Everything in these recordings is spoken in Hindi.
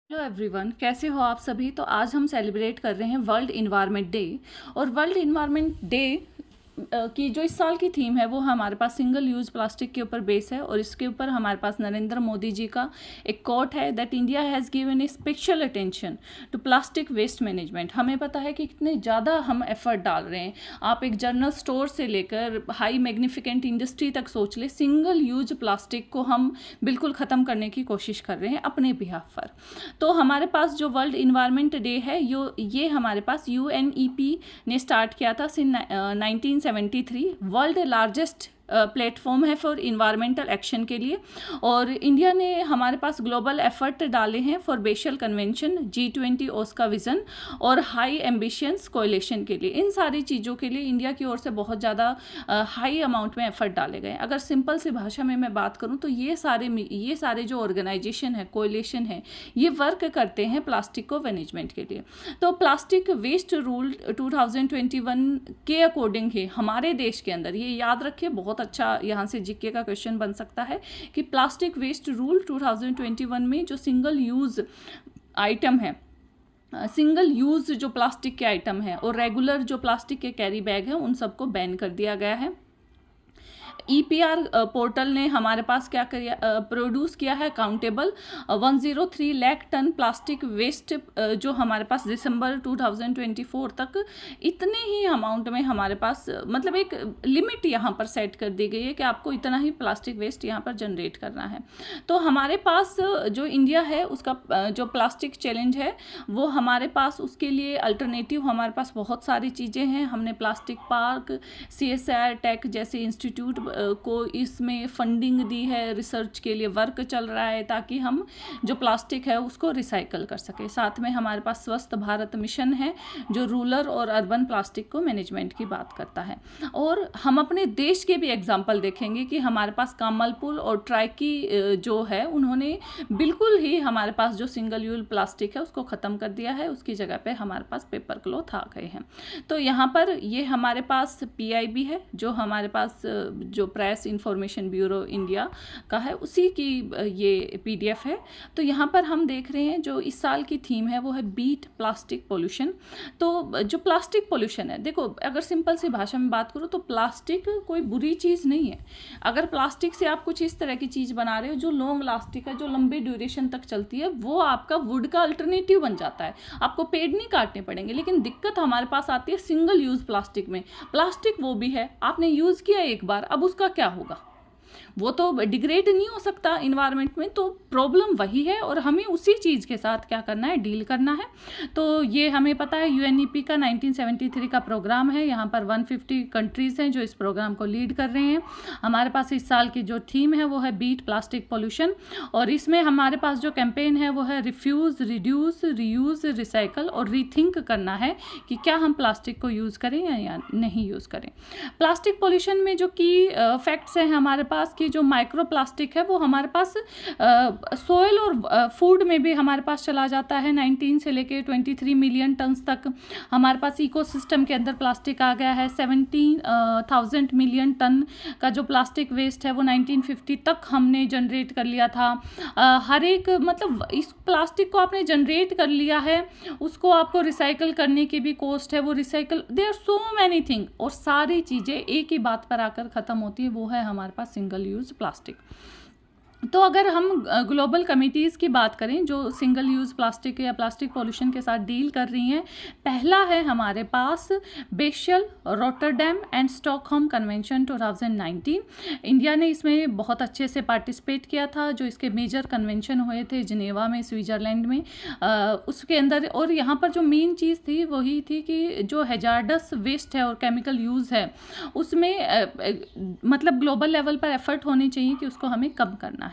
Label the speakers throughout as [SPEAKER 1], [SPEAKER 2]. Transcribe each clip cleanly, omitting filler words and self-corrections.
[SPEAKER 1] हेलो एवरीवन, कैसे हो आप सभी। तो आज हम सेलिब्रेट कर रहे हैं वर्ल्ड इन्वायरमेंट डे। और वर्ल्ड इन्वायरमेंट डे की जो इस साल की थीम है वो हमारे पास सिंगल यूज़ प्लास्टिक के ऊपर बेस है। और इसके ऊपर हमारे पास नरेंद्र मोदी जी का एक कोट है that India has given a special attention to plastic waste management. हमें पता है कि कितने ज़्यादा हम एफर्ट डाल रहे हैं। आप एक जनरल स्टोर से लेकर हाई मैग्निफिकेंट इंडस्ट्री तक सोच ले, सिंगल यूज प्लास्टिक को हम बिल्कुल ख़त्म करने की कोशिश कर रहे हैं अपने बिहाफ पर। तो हमारे पास जो वर्ल्ड इन्वायरमेंट डे है ये हमारे पास UNEP ने स्टार्ट किया था सिंस 1973। वर्ल्ड लार्जेस्ट प्लेटफॉर्म है फॉर इन्वायरमेंटल एक्शन के लिए। और इंडिया ने हमारे पास ग्लोबल एफर्ट डाले हैं for Basel convention, G20 Osaka vision और हाई एम्बिशंस कोएलिशन के लिए। इन सारी चीज़ों के लिए इंडिया की ओर से बहुत ज़्यादा हाई अमाउंट में एफर्ट डाले गए। अगर सिंपल सी भाषा में मैं बात करूँ तो ये सारे जो ऑर्गेनाइजेशन है, कोएलिशन है, ये वर्क करते हैं प्लास्टिक को मैनेजमेंट के लिए। तो प्लास्टिक वेस्ट रूल 2021 के अकॉर्डिंग ही हमारे देश के अंदर, ये याद रखिए, बहुत अच्छा यहाँ से जीके का क्वेश्चन बन सकता है कि प्लास्टिक वेस्ट रूल 2021 में जो सिंगल यूज़ आइटम है, सिंगल यूज़ जो प्लास्टिक के आइटम है और रेगुलर जो प्लास्टिक के कैरी बैग है, उन सबको बैन कर दिया गया है। EPR पोर्टल ने हमारे पास क्या प्रोड्यूस किया है, countable 103 lakh ton plastic waste जो हमारे पास दिसंबर 2024 तक इतने ही अमाउंट में हमारे पास, मतलब एक लिमिट यहाँ पर सेट कर दी गई है कि आपको इतना ही प्लास्टिक वेस्ट यहाँ पर जनरेट करना है। तो हमारे पास जो इंडिया है उसका जो प्लास्टिक चैलेंज है वो हमारे पास, उसके लिए अल्टरनेटिव हमारे पास बहुत सारी चीज़ें हैं। हमने प्लास्टिक पार्क, CSIR टेक जैसे इंस्टीट्यूट को इसमें फंडिंग दी है, रिसर्च के लिए वर्क चल रहा है ताकि हम जो प्लास्टिक है उसको रिसाइकल कर सके। साथ में हमारे पास स्वस्थ भारत मिशन है जो रूरल और अर्बन प्लास्टिक को मैनेजमेंट की बात करता है। और हम अपने देश के भी एग्जाम्पल देखेंगे कि हमारे पास कामलपुर और ट्राइकी जो है उन्होंने बिल्कुल ही हमारे पास जो सिंगल यूज प्लास्टिक है उसको ख़त्म कर दिया है। उसकी जगह पे हमारे पास पेपर क्लॉथ आ गए हैं। तो यहाँ पर ये हमारे पास PIB है जो हमारे पास जो प्रेस इंफॉर्मेशन ब्यूरो इंडिया का है, उसी की ये PDF है। तो यहाँ पर हम देख रहे हैं जो इस साल की थीम है वो है बीट प्लास्टिक पोल्यूशन। तो जो प्लास्टिक पोल्यूशन है, देखो अगर सिंपल सी भाषा में बात करूँ तो प्लास्टिक कोई बुरी चीज़ नहीं है। अगर प्लास्टिक से आप कुछ इस तरह की चीज़ बना रहे हो जो लॉन्ग लास्टिक है, जो लंबी ड्यूरेशन तक चलती है, वो आपका वुड का अल्टरनेटिव बन जाता है, आपको पेड़ नहीं काटने पड़ेंगे। लेकिन दिक्कत हमारे पास आती है सिंगल यूज़ प्लास्टिक में। प्लास्टिक वो भी है, आपने यूज़ किया एक बार, अब उसका क्या होगा, वो तो डिग्रेड नहीं हो सकता इन्वायरमेंट में। तो प्रॉब्लम वही है और हमें उसी चीज़ के साथ क्या करना है, डील करना है। तो ये हमें पता है UNEP का 1973 का प्रोग्राम है। यहाँ पर 150 कंट्रीज़ हैं जो इस प्रोग्राम को लीड कर रहे हैं। हमारे पास इस साल की जो थीम है वो है बीट प्लास्टिक पोल्यूशन। और इसमें हमारे पास जो कैंपेन है वो है रिफ्यूज़, रिड्यूस, रीयूज़, रिसाइकल और रीथिंक करना है कि क्या हम प्लास्टिक को यूज़ करें या नहीं यूज़ करें। प्लास्टिक पोल्यूशन में जो की फैक्ट्स हैं हमारे पास कि जो माइक्रो प्लास्टिक है वो हमारे पास सोयल और फूड में भी हमारे पास चला जाता है। 19 से लेके 23 मिलियन टन्स तक हमारे पास इकोसिस्टम के अंदर प्लास्टिक आ गया है। 17,000 मिलियन टन का जो प्लास्टिक वेस्ट है वो 1950 तक हमने जनरेट कर लिया था। हर एक, मतलब इस प्लास्टिक को आपने जनरेट कर लिया है, उसको आपको रिसाइकल करने की भी कॉस्ट है। वो recycle, there are so many thing, और सारी चीज़ें एक ही बात पर आकर ख़त्म होती है, वो है हमारे पास सिंगल यूज़ प्लास्टिक। तो अगर हम ग्लोबल कमिटीज़ की बात करें जो सिंगल यूज़ प्लास्टिक या प्लास्टिक पॉल्यूशन के साथ डील कर रही हैं, पहला है हमारे पास Basel, Rotterdam and Stockholm convention 2019। India ने इसमें बहुत अच्छे से पार्टिसिपेट किया था। जो इसके मेजर कन्वेंशन हुए थे जिनेवा में, स्विट्ज़रलैंड में, उसके अंदर। और यहाँ पर जो मेन चीज़ थी वही थी कि जो हैजार्डस वेस्ट है और केमिकल यूज़ है उसमें मतलब ग्लोबल लेवल पर एफर्ट होनी चाहिए कि उसको हमें कम करना है।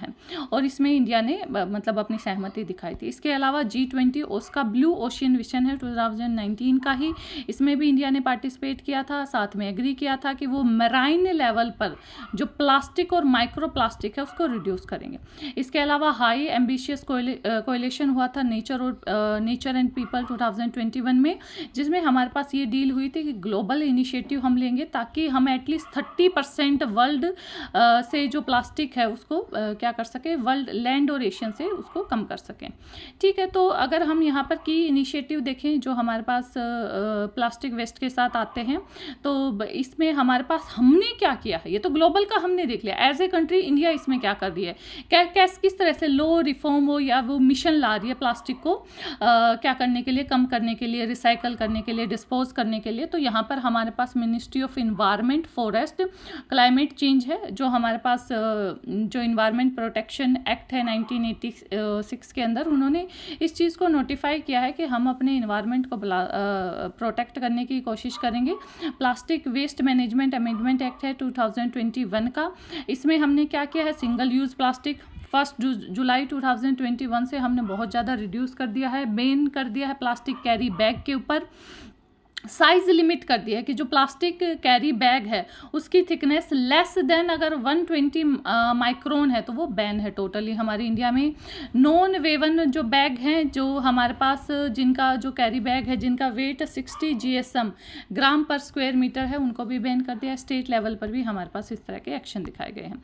[SPEAKER 1] और इसमें इंडिया ने मतलब अपनी सहमति दिखाई थी। इसके अलावा G20 उसका ब्लू ओशियन विजन है 2019 का ही, इसमें भी इंडिया ने पार्टिसिपेट किया था। साथ में एग्री किया था कि वो मैराइन लेवल पर जो प्लास्टिक और माइक्रो प्लास्टिक है उसको रिड्यूस करेंगे। इसके अलावा हाई एम्बिशियस कोएलिशन हुआ था नेचर एंड पीपल 2021 में, जिसमें हमारे पास ये डील हुई थी कि ग्लोबल इनिशिएटिव हम लेंगे ताकि हम एटलीस्ट 30% वर्ल्ड से जो प्लास्टिक है उसको क्या क्या कर सकें, वर्ल्ड लैंड और एशियन से उसको कम कर सकें। ठीक है, तो अगर हम यहाँ पर की इनिशिएटिव देखें जो हमारे पास प्लास्टिक वेस्ट के साथ आते हैं, तो इसमें हमारे पास हमने क्या किया है, ये तो ग्लोबल का हमने देख लिया, एज ए कंट्री इंडिया इसमें क्या कर रही है, किस तरह से लो रिफॉर्म हो या वो मिशन ला रही है प्लास्टिक को क्या करने के लिए, कम करने के लिए, रिसाइकल करने के लिए, डिस्पोज करने के लिए। तो यहाँ पर हमारे पास ministry of environment, forest, climate change है, जो हमारे पास जो इन्वायरमेंट प्रोटेक्शन एक्ट है 1986 के अंदर, उन्होंने इस चीज़ को नोटिफाई किया है कि हम अपने इन्वायरमेंट को प्रोटेक्ट करने की कोशिश करेंगे। Plastic waste management amendment act है 2021 का, इसमें हमने क्या किया है, सिंगल यूज़ प्लास्टिक 1 जुलाई 2021 से हमने बहुत ज़्यादा रिड्यूस कर दिया है, बैन कर दिया है प्लास्टिक कैरी बैग के ऊपर। साइज़ लिमिट कर दिया है कि जो प्लास्टिक कैरी बैग है उसकी थिकनेस लेस देन अगर 120 माइक्रोन है तो वो बैन है टोटली हमारी इंडिया में। नॉन वेवन जो बैग हैं, जो हमारे पास जिनका जो कैरी बैग है जिनका वेट 60 GSM ग्राम पर स्क्वायर मीटर है, उनको भी बैन कर दिया है। स्टेट लेवल पर भी हमारे पास इस तरह के एक्शन दिखाए गए हैं।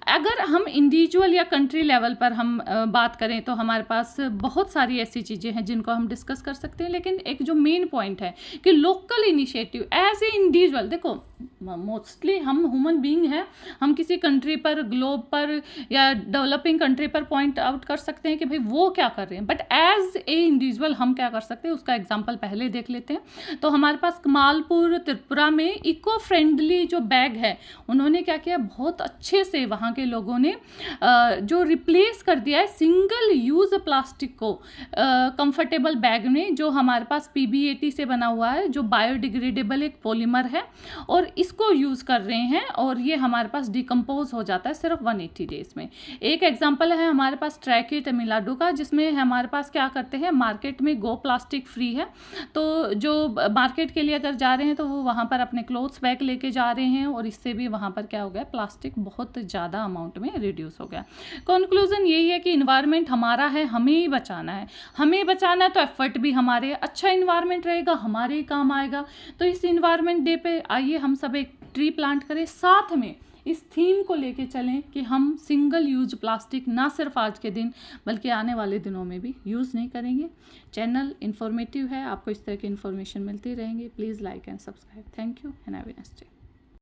[SPEAKER 1] अगर हम इंडिविजुअल या कंट्री लेवल पर हम बात करें तो हमारे पास बहुत सारी ऐसी चीज़ें हैं जिनको हम डिस्कस कर सकते हैं, लेकिन एक जो मेन पॉइंट है कि local initiative as a individual, देखो मोस्टली हम ह्यूमन बीइंग हैं, हम किसी कंट्री पर, ग्लोब पर या डेवलपिंग कंट्री पर पॉइंट आउट कर सकते हैं कि भाई वो क्या कर रहे हैं, बट एज ए इंडिविजुअल हम क्या कर सकते हैं उसका एग्जांपल पहले देख लेते हैं। तो हमारे पास कमालपुर त्रिपुरा में इको फ्रेंडली जो बैग है, उन्होंने क्या किया, बहुत अच्छे से वहाँ के लोगों ने जो रिप्लेस कर दिया है सिंगल यूज़ प्लास्टिक को कंफर्टेबल बैग में, जो हमारे पास PBAT से बना हुआ है, जो बायोडिग्रेडेबल एक पॉलीमर है, और इसको यूज़ कर रहे हैं और ये हमारे पास डिकम्पोज हो जाता है सिर्फ 180 डेज में। एक एग्जांपल है हमारे पास ट्रैकी तमिलनाडु का, जिसमें हमारे पास क्या करते हैं, मार्केट में गो प्लास्टिक फ्री है, तो जो मार्केट के लिए अगर जा रहे हैं तो वो वहाँ पर अपने क्लोथ्स बैग लेके जा रहे हैं, और इससे भी वहाँ पर क्या हो गया, प्लास्टिक बहुत ज़्यादा अमाउंट में रिड्यूस हो गया। कंक्लूजन यही है कि इन्वायरमेंट हमारा है, हमें ही बचाना है, हमें बचाना है, तो एफर्ट भी हमारे, अच्छा इन्वायरमेंट रहेगा हमारे ही काम आएगा। तो इस इन्वायरमेंट डे पे आइए हम सब एक ट्री प्लांट करें, साथ में इस थीम को लेके चलें कि हम सिंगल यूज प्लास्टिक ना सिर्फ आज के दिन बल्कि आने वाले दिनों में भी यूज़ नहीं करेंगे। चैनल इन्फॉर्मेटिव है, आपको इस तरह की इन्फॉर्मेशन मिलती रहेंगी। Please like and subscribe. Thank you and have a nice day.